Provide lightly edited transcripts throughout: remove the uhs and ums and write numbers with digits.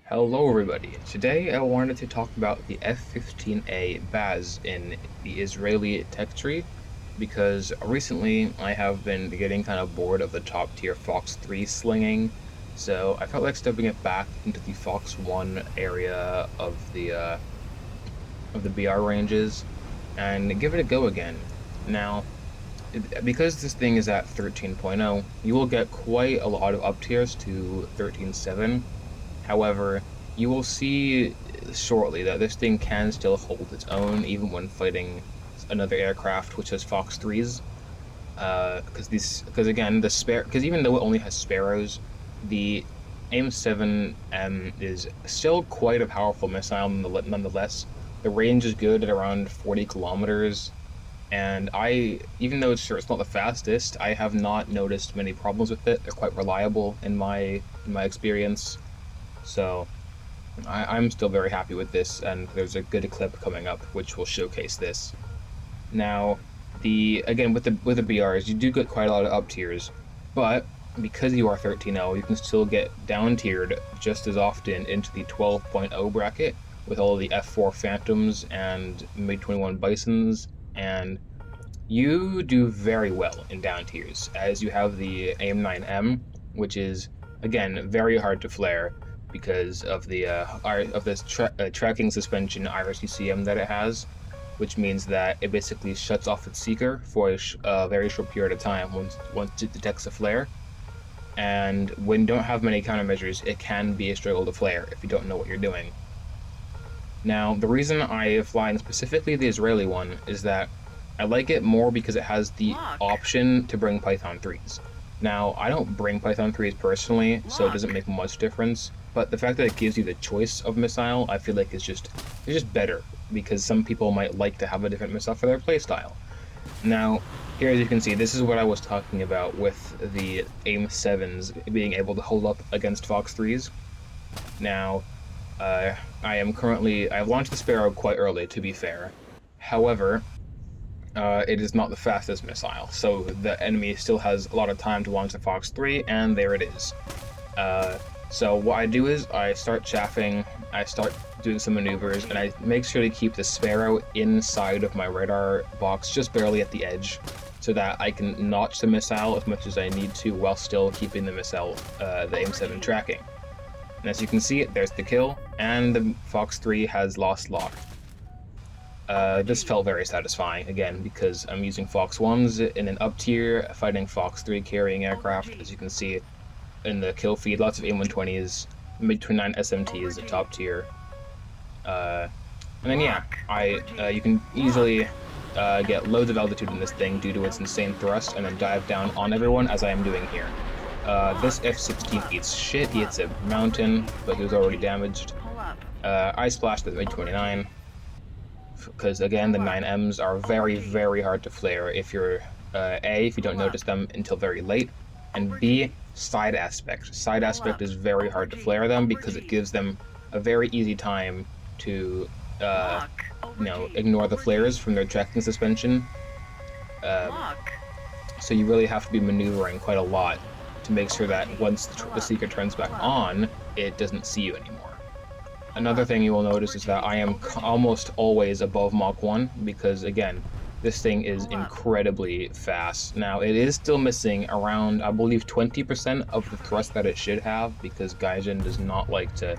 Hello everybody. Today I wanted to talk about the F-15A Baz in the Israeli tech tree because recently I have been getting kind of bored of the top tier FOX-3 slinging, so I felt like stepping it back into the FOX-1 area of the BR ranges and give it a go again. Now, because this thing is at 13.0, you will get quite a lot of up tiers to 13.7. However, you will see shortly that this thing can still hold its own even when fighting another aircraft which has FOX-3s. Because again, because even though it only has Sparrows, the AIM-7M is still quite a powerful missile nonetheless. The range is good at around 40 kilometers, and even though it's not the fastest, I have not noticed many problems with it. They're quite reliable in my experience. So I'm still very happy with this, and there's a good clip coming up which will showcase this. Now, again with the BRs, you do get quite a lot of up tiers, but because you are 13.0, you can still get down tiered just as often into the 12.0 bracket with all of the F4 Phantoms and MiG-21 Bisons, and you do very well in down tiers as you have the AIM-9M, which is again very hard to flare because of this tracking suspension IRCCM that it has, which means that it basically shuts off its seeker for a very short period of time once it detects a flare. And when you don't have many countermeasures, it can be a struggle to flare if you don't know what you're doing. Now, the reason I fly in specifically the Israeli one is that I like it more because it has the option to bring Python 3s. Now, I don't bring Python 3s personally, so it doesn't make much difference, but the fact that it gives you the choice of missile, I feel like it's just better, because some people might like to have a different missile for their playstyle. Now, here as you can see, this is what I was talking about with the AIM-7s being able to hold up against FOX-3s. Now, I've launched the Sparrow quite early, to be fair. However, it is not the fastest missile, so the enemy still has a lot of time to launch the FOX-3, and there it is. So what I do is I start chaffing, I start doing some maneuvers, and I make sure to keep the Sparrow inside of my radar box, just barely at the edge, so that I can notch the missile as much as I need to while still keeping the missile, the AIM-7 tracking. And as you can see, there's the kill, and the FOX-3 has lost lock. This felt very satisfying, again, because I'm using FOX-1s in an up tier, fighting FOX-3 carrying aircraft. As you can see in the kill feed, lots of AIM-120s, MiG-29 SMTs at top tier. And then yeah, you can easily get loads of altitude in this thing due to its insane thrust, and then dive down on everyone as I am doing here. This F-16 eats shit, he hits a mountain, but he was already damaged. I splashed the MiG-29, because again, the 9Ms are very, very hard to flare if you're, A, if you don't notice them until very late, and B, side aspect. Side aspect is very hard to flare them because it gives them a very easy time to, ignore the flares from their tracking suspension. So you really have to be maneuvering quite a lot to make sure that once the seeker turns back on, it doesn't see you anymore. Another thing you will notice is that I am almost always above Mach 1 because, again, this thing is incredibly fast. Now, it is still missing around, I believe, 20% of the thrust that it should have because Gaijin does not like to,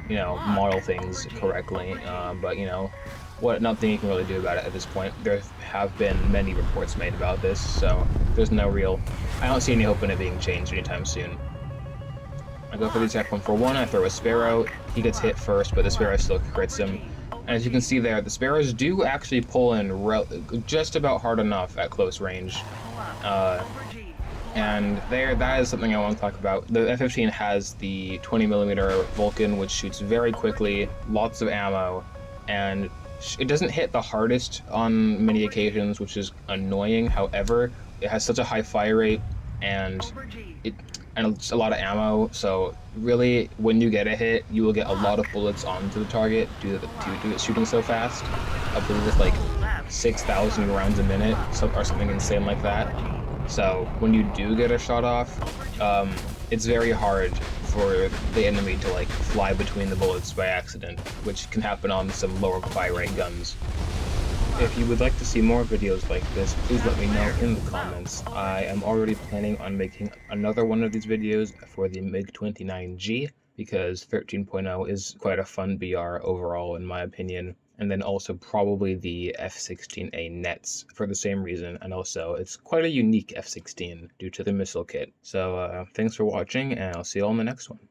model things correctly. But, nothing you can really do about it at this point. There have been many reports made about this, so there's I don't see any hope in it being changed anytime soon. I go for the attack 141, I throw a Sparrow, he gets hit first, but the Sparrow still crits him. And as you can see there, the Sparrows do actually pull in just about hard enough at close range. And that is something I want to talk about. The F-15 has the 20mm Vulcan, which shoots very quickly, lots of ammo, and it doesn't hit the hardest on many occasions, which is annoying. However, it has such a high fire rate, and it's a lot of ammo, so really, when you get a hit, you will get a lot of bullets onto the target due to it shooting so fast. I believe it's like 6,000 rounds a minute, or something insane like that. So when you do get a shot off, it's very hard for the enemy to like fly between the bullets by accident, which can happen on some lower buy rate guns. If you would like to see more videos like this, please let me know in the comments. I am already planning on making another one of these videos for the MiG-29G, because 13.0 is quite a fun BR overall in my opinion, and then also probably the F-15A nets for the same reason, and also it's quite a unique F-16 due to the missile kit. So thanks for watching, and I'll see you all in the next one.